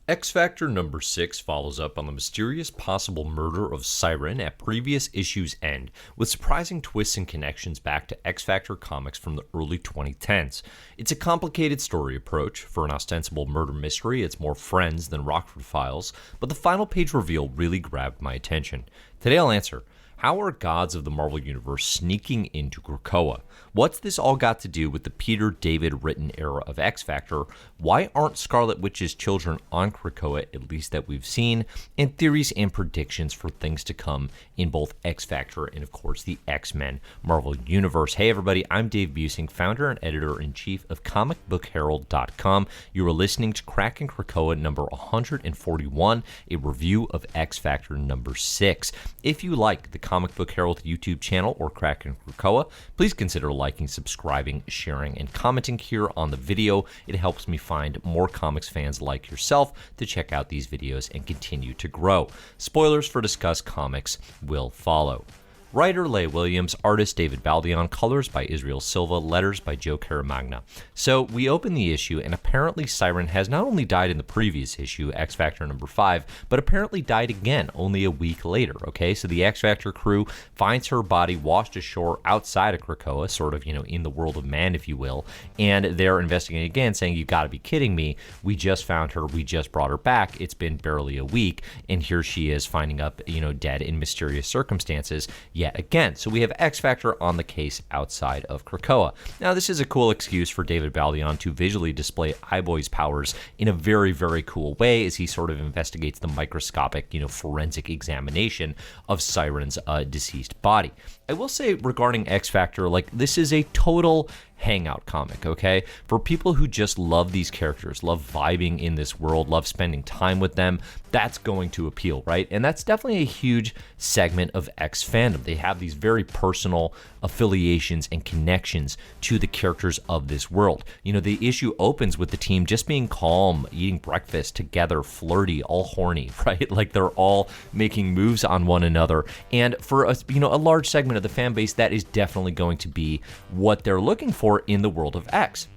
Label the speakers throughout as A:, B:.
A: X-Factor number 6 follows up on the mysterious possible murder of Siryn at previous issue's end, with surprising twists and connections back to X-Factor comics from the early 2010s. It's a complicated story approach. For an ostensible murder mystery, it's more Friends than Rockford Files, but the final page reveal really grabbed my attention. Today I'll answer: how are gods of the Marvel Universe sneaking into Krakoa? What's this all got to do with the Peter David written era of X-Factor? Why aren't Scarlet Witch's children on Krakoa, at least that we've seen? And theories and predictions for things to come in both X-Factor and, of course, the X-Men Marvel Universe. Hey, everybody, I'm Dave Busing, founder and editor-in-chief of comicbookherald.com. You are listening to Krakin Krakoa number 141, a review of X-Factor number 6. If you like the Comic Book Herald YouTube channel or Krakin Krakoa, please consider liking, subscribing, sharing, and commenting here on the video. It helps me find more comics fans like yourself to check out these videos and continue to grow. Spoilers for Discuss Comics will follow. Writer Leah Williams, artist David Baldeon, colors by Israel Silva, letters by Joe Caramagna. So we open the issue, and apparently Siryn has not only died in the previous issue, X-Factor number 5, but apparently died again only a week later, okay? So the X-Factor crew finds her body washed ashore outside of Krakoa, sort of, in the world of man, if you will, and they're investigating again, saying, you gotta be kidding me, we just found her, we just brought her back, it's been barely a week, and here she is finding up, dead in mysterious circumstances, yet again. So we have X-Factor on the case outside of Krakoa. Now, this is a cool excuse for David Baldeon to visually display Eyeboy's powers in a very, very cool way as he sort of investigates the microscopic, forensic examination of Siryn's deceased body. I will say regarding X-Factor, this is a total hangout comic, okay? For people who just love these characters, love vibing in this world, love spending time with them, that's going to appeal, right? And that's definitely a huge segment of X fandom. They have these very personal affiliations and connections to the characters of this world. The issue opens with the team just being calm, eating breakfast together, flirty, all horny, right? They're all making moves on one another. And for a large segment of the fan base, that is definitely going to be what they're looking for in the world of X.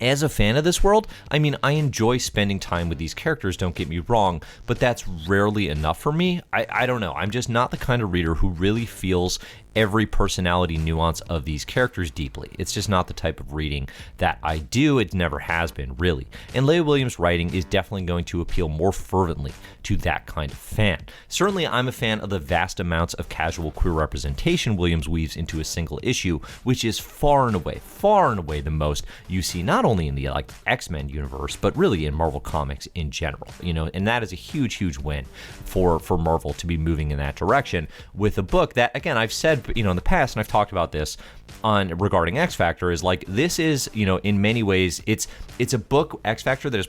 A: As a fan of this world, I enjoy spending time with these characters, don't get me wrong, but that's rarely enough for me. I don't know. I'm just not the kind of reader who really feels every personality nuance of these characters deeply. It's just not the type of reading that I do. It never has been, really. And Leah Williams' writing is definitely going to appeal more fervently to that kind of fan. Certainly, I'm a fan of the vast amounts of casual queer representation Williams weaves into a single issue, which is far and away the most you see not only in the X-Men universe, but really in Marvel Comics in general. And that is a huge, huge win for Marvel to be moving in that direction with a book that, again, I've said in the past, and I've talked about this regarding X-Factor, is this is, in many ways, it's a book, X-Factor, that is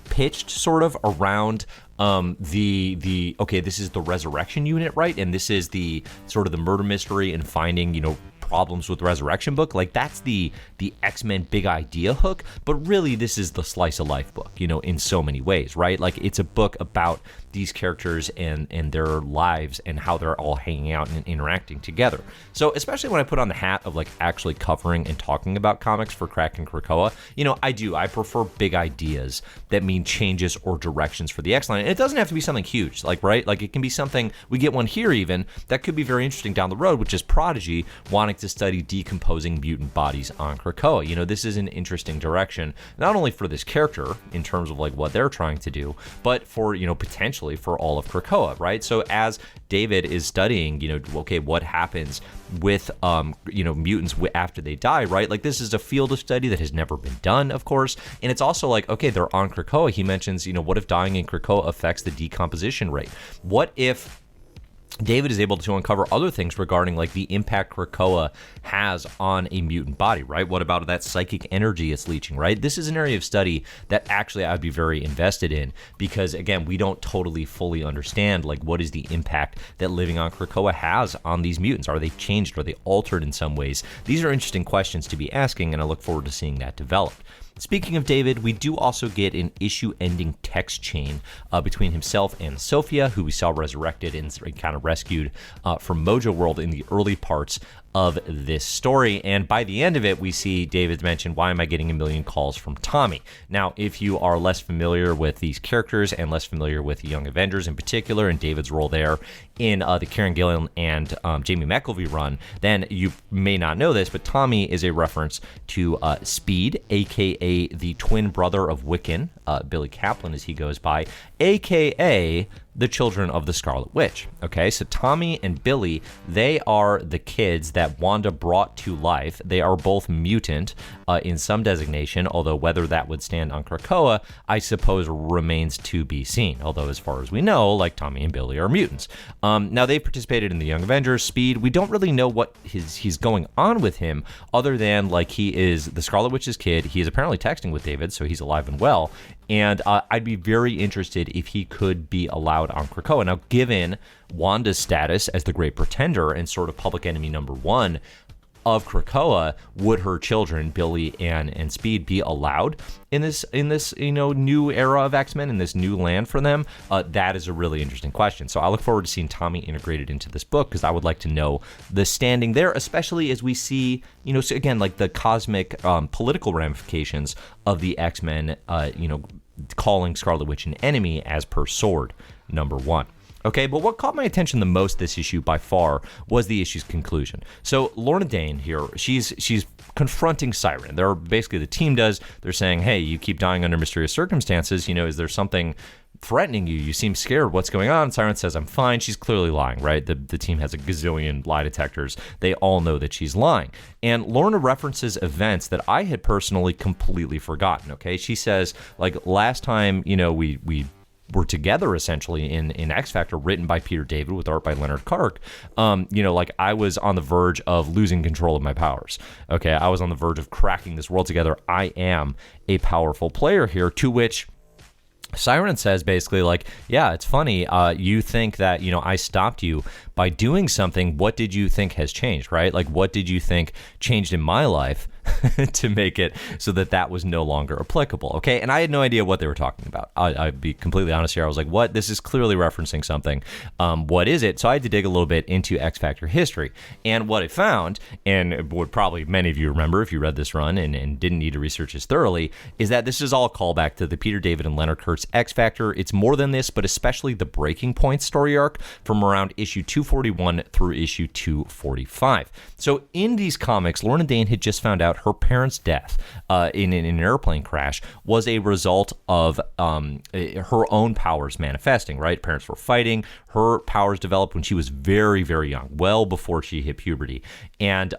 A: pitched sort of around okay, this is the resurrection unit, right? And this is the sort of the murder mystery and finding, problems with Resurrection book. That's the X-Men big idea hook, but really this is the slice of life book, in so many ways, right? It's a book about these characters and their lives and how they're all hanging out and interacting together. So especially when I put on the hat of actually covering and talking about comics for Krakin Krakoa, I prefer big ideas that mean changes or directions for the X-line. And it doesn't have to be something huge, right? It can be something, we get one here even, that could be very interesting down the road, which is Prodigy wanting to study decomposing mutant bodies on Krakoa. This is an interesting direction, not only for this character in terms of what they're trying to do, but for, potentially for all of Krakoa, right? So as David is studying, okay, what happens with, mutants after they die, right? This is a field of study that has never been done, of course. And it's also okay, they're on Krakoa. He mentions, what if dying in Krakoa affects the decomposition rate? What if David is able to uncover other things regarding the impact Krakoa has on a mutant body, right? What about that psychic energy it's leaching, right? This is an area of study that actually I'd be very invested in because, again, we don't totally fully understand what is the impact that living on Krakoa has on these mutants. Are they changed? Are they altered in some ways? These are interesting questions to be asking, and I look forward to seeing that developed. Speaking of David, we do also get an issue-ending text chain between himself and Sophia, who we saw resurrected and kind of rescued from Mojo World in the early parts of this story. And by the end of it, we see David mention, why am I getting a million calls from Tommy? Now, if you are less familiar with these characters and less familiar with Young Avengers in particular and David's role there in the Kieran Gillen and Jamie McKelvey run, then you may not know this, but Tommy is a reference to Speed, a.k.a. the twin brother of Wiccan, Billy Kaplan as he goes by, a.k.a. the children of the Scarlet Witch. Okay, so Tommy and Billy, they are the kids that Wanda brought to life. They are both mutant in some designation, although whether that would stand on Krakoa, I suppose remains to be seen. Although as far as we know, like Tommy and Billy are mutants. Now they've participated in the Young Avengers, Speed. We don't really know what he's going on with him, other than like he is the Scarlet Witch's kid. He is apparently texting with David, so he's alive and well. And I'd be very interested if he could be allowed on Krakoa. Now, given Wanda's status as the Great Pretender and sort of public enemy number one of Krakoa, would her children, Billy and Speed, be allowed in this new era of X-Men, in this new land for them? That is a really interesting question. So I look forward to seeing Tommy integrated into this book, because I would like to know the standing there, especially as we see, so again, like the cosmic political ramifications of the X-Men, calling Scarlet Witch an enemy as per Sword number 1. Okay, but what caught my attention the most this issue by far was the issue's conclusion. So Lorna Dane here, she's confronting Siryn. They're basically, the team does, they're saying, hey, you keep dying under mysterious circumstances, is there something threatening you? You seem scared. What's going on? Siryn says, I'm fine. She's clearly lying, right? The team has a gazillion lie detectors. They all know that she's lying. And Lorna references events that I had personally completely forgotten, okay? She says, like, last time, we were together essentially in XFactor, written by Peter David with art by Leonard Kark, like I was on the verge of losing control of my powers. Okay, I was on the verge of cracking this world together. I am a powerful player here, to which Siryn says basically like, yeah, it's funny. You think that, I stopped you by doing something. What did you think has changed, right? Like, what did you think changed in my life to make it so that was no longer applicable? Okay. And I had no idea what they were talking about. I'd be completely honest here. I was like, what? This is clearly referencing something. What is it? So I had to dig a little bit into XFactor history. And what I found, and what probably many of you remember if you read this run and didn't need to research this thoroughly, is that this is all a callback to the Peter David and Leonard Kurtz XFactor. It's more than this, but especially the Breaking Point story arc from around issue 241 through issue 245. So in these comics, Lorna Dane had just found out her parents' death in an airplane crash was a result of her own powers manifesting, right? Parents were fighting. Her powers developed when she was very, very young, well before she hit puberty. And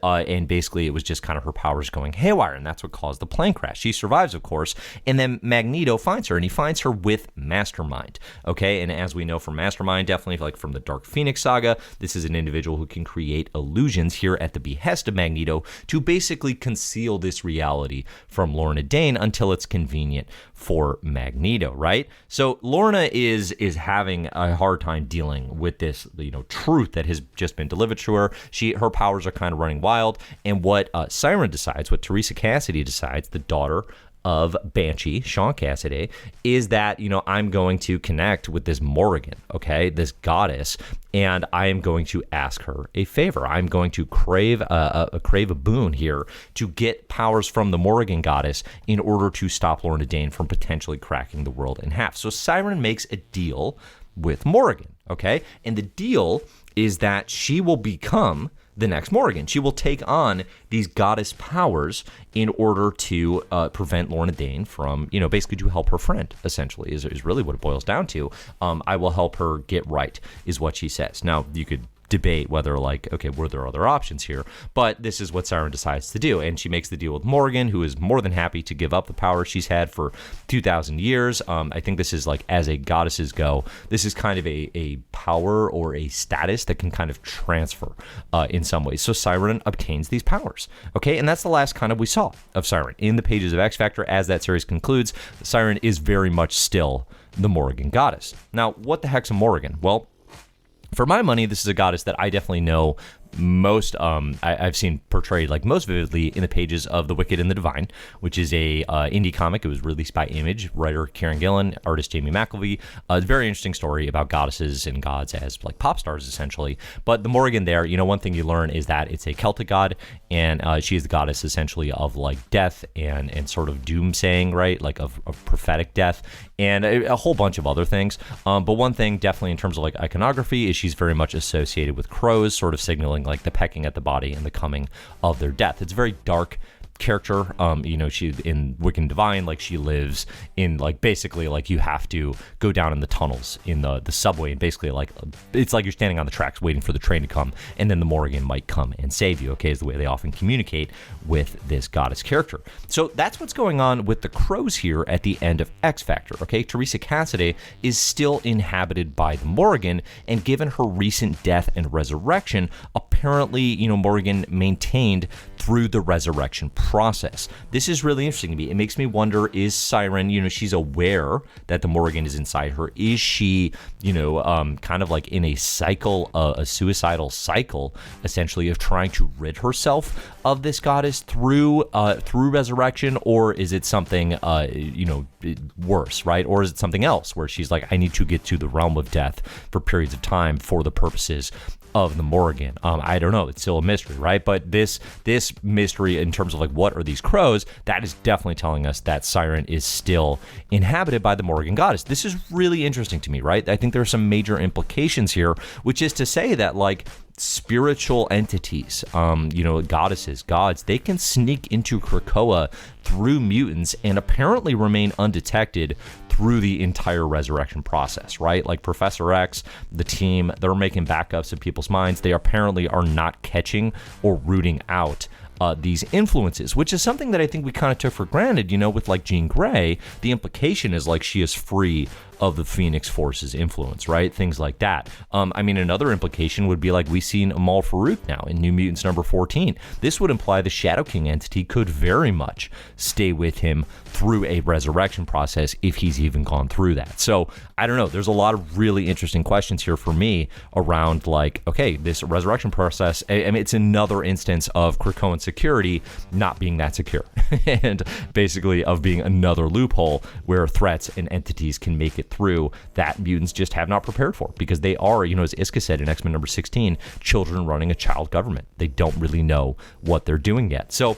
A: basically it was just kind of her powers going haywire, and that's what caused the plane crash. She survives, of course, and then Magneto finds her, and he finds her with Mastermind, okay? And as we know from Mastermind, definitely like from the Dark Phoenix saga, this is an individual who can create illusions here at the behest of Magneto to basically conceal this reality from Lorna Dane until it's convenient for Magneto, right? So Lorna is having a hard time dealing with this, truth that has just been delivered to her. Her powers are kind of running wild, and what Siryn decides, what Teresa Cassidy decides, the daughter of Banshee, Sean Cassidy, is that, I'm going to connect with this Morrigan, okay, this goddess, and I am going to ask her a favor. I'm going to crave a boon here to get powers from the Morrigan goddess in order to stop Lorna Dane from potentially cracking the world in half. So Siryn makes a deal with Morrigan, okay, and the deal is that she will become the next Morrigan. She will take on these goddess powers in order to prevent Lorna Dane from, basically to help her friend, essentially, is really what it boils down to. I will help her get right, is what she says. Now, you could debate whether, like, okay, were there other options here? But this is what Siryn decides to do, and she makes the deal with Morrigan, who is more than happy to give up the power she's had for 2,000 years. I think this is, like, as a goddesses go, this is kind of a power or a status that can kind of transfer in some ways. So Siryn obtains these powers, okay? And that's the last kind of we saw of Siryn. In the pages of XFactor, as that series concludes, Siryn is very much still the Morrigan goddess. Now, what the heck's a Morrigan? Well, for my money, this is a goddess that I definitely know I've seen portrayed like most vividly in the pages of The Wicked and the Divine, which is a indie comic. It was released by Image, writer Kieran Gillen, artist Jamie McElvey. A very interesting story about goddesses and gods as like pop stars, essentially. But the Morrigan there, one thing you learn is that it's a Celtic god, and she is the goddess essentially of like death and sort of doomsaying, right? Like of prophetic death, and a whole bunch of other things. But one thing definitely in terms of like iconography is she's very much associated with crows, sort of signaling like the pecking at the body and the coming of their death. It's very dark character. She in Wicked and Divine, like she lives in like basically like you have to go down in the tunnels in the subway, and basically like it's like you're standing on the tracks waiting for the train to come, and then the Morrigan might come and save you. Okay, is the way they often communicate with this goddess character. So that's what's going on with the crows here at the end of X Factor. Okay, Teresa Cassidy is still inhabited by the Morrigan, and given her recent death and resurrection, apparently Morrigan maintained through the resurrection process. This is really interesting to me. It makes me wonder, is Siryn, she's aware that the Morrigan is inside her. Is she, kind of like in a cycle, a suicidal cycle, essentially, of trying to rid herself of this goddess through resurrection? Or is it something, worse, right? Or is it something else where she's like, I need to get to the realm of death for periods of time for the purposes of the Morrigan? I don't know. It's still a mystery, right? But this mystery in terms of like what are these crows, that is definitely telling us that Siryn is still inhabited by the Morrigan goddess. This is really interesting to me, right? I think there are some major implications here, which is to say that like spiritual entities, goddesses, gods, they can sneak into Krakoa through mutants and apparently remain undetected through the entire resurrection process, right? Like Professor X, the team, they're making backups in people's minds. They apparently are not catching or rooting out these influences, which is something that I think we kind of took for granted, with like Jean Grey. The implication is like she is free of the Phoenix Force's influence, right? Things like that. Another implication would be like we seen Amal Farouk now in New Mutants number 14. This would imply the Shadow King entity could very much stay with him through a resurrection process if he's even gone through that. So I don't know. There's a lot of really interesting questions here for me around like, okay, this resurrection process. It's another instance of Krakoan security not being that secure, and basically of being another loophole where threats and entities can make it through that mutants just have not prepared for, because they are, as Iska said in X-Men number 16, children running a child government. They don't really know what they're doing yet. So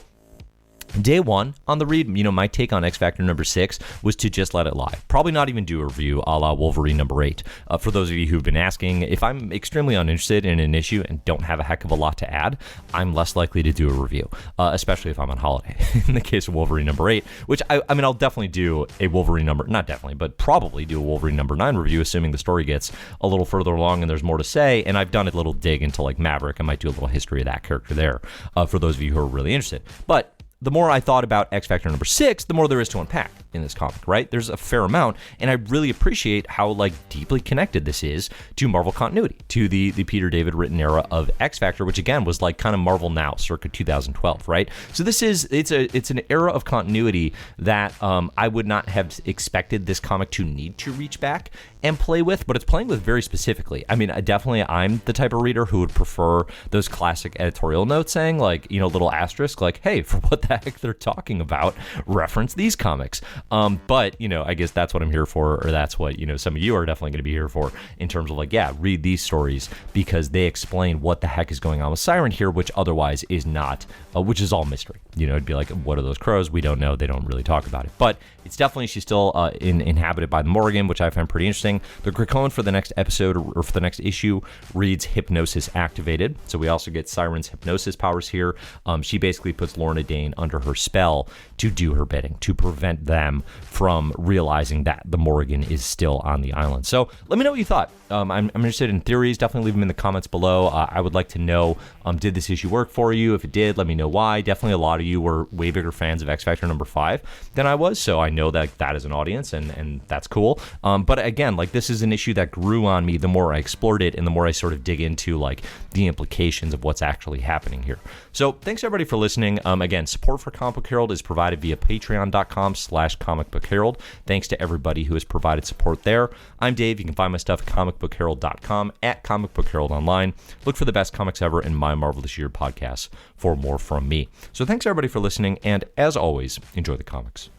A: day one on the read, my take on X Factor number 6 was to just let it lie. Probably not even do a review a la Wolverine number 8. For those of you who've been asking, if I'm extremely uninterested in an issue and don't have a heck of a lot to add, I'm less likely to do a review, especially if I'm on holiday. In the case of Wolverine number 8, which I'll definitely do a Wolverine number, not definitely, but probably do a Wolverine number 9 review, assuming the story gets a little further along and there's more to say. And I've done a little dig into like Maverick. I might do a little history of that character there, for those of you who are really interested. But the more I thought about X Factor number 6, the more there is to unpack in this comic, right? There's a fair amount, and I really appreciate how like deeply connected this is to Marvel continuity, to the Peter David written era of X Factor, which again was like kind of Marvel Now, circa 2012, right? So this is it's an era of continuity that I would not have expected this comic to need to reach back and play with, but it's playing with very specifically. I'm the type of reader who would prefer those classic editorial notes saying like, little asterisk like, hey, for what the heck they're talking about, reference these comics. But I guess that's what I'm here for, or that's what some of you are definitely going to be here for, in terms of like, yeah, read these stories because they explain what the heck is going on with Siryn here, which otherwise is not, which is all mystery. It'd be like, what are those crows? We don't know. They don't really talk about it, but it's definitely, she's still inhabited by the Morrigan, which I find pretty interesting. The Krakoan for the next episode or for the next issue reads Hypnosis Activated. So we also get Siryn's hypnosis powers here. She basically puts Lorna Dane under her spell to do her bidding, to prevent them from realizing that the Morrigan is still on the island. So let me know what you thought. I'm interested in theories. Definitely leave them in the comments below. I would like to know, did this issue work for you? If it did, let me know why. Definitely a lot of you were way bigger fans of X Factor number 5 than I was, so I know that is an audience, and that's cool. But again, like, this is an issue that grew on me the more I explored it and the more I sort of dig into like the implications of what's actually happening here. So thanks everybody for listening. Again, support Support for Comic Book Herald is provided via patreon.com/comicbookherald. Thanks to everybody who has provided support there. I'm Dave. You can find my stuff at comicbookherald.com, at Comic Book Herald online. Look for the best comics ever and My Marvelous Year podcasts for more from me. So thanks everybody for listening, and as always, enjoy the comics.